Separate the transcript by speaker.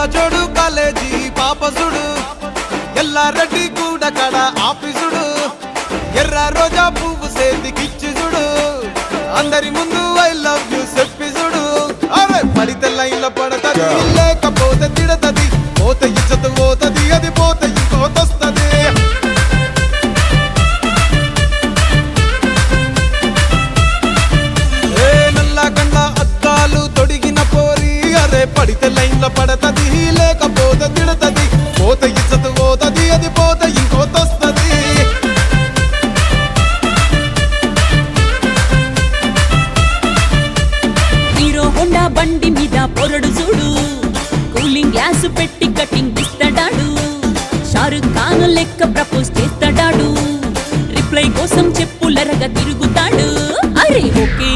Speaker 1: జోడు కాలేజీ పాపసుడు ఎల్లారెడ్డి కూడా కడ ఆఫీసుడు ఎర్ర రోజా పువ్వు సేతికిచ్చి చూడు అందరి ముందు ఐ లవ్ యూ చెప్పి చూడు అరే పడితే లైన్లో పడతది లేకపోతే తిడతది పోతే ఇచ్చత పోతది అది పోతే ఇంకోతొస్తది నల్లా కళ్ళ అద్దాలు తొడిగిన పోరి అరే పడితే లైన్లో పడతది లేకపోతే తిడతది పోతే ఇచ్చత పోతది అది పోతే ఇంకోతొస్తది
Speaker 2: హీరో హోండా బండి మీద పొరడు చూడు కూలింగ్ గ్లాసు పెట్టి కటింగ్ ఇస్తాడాడు షారుఖ్ ఖాన్ లెక్క ప్రపోజ్ చేస్తాడాడు రిప్లై కోసం చెప్పులరగా తిరుగుతాడు అరే ఓకే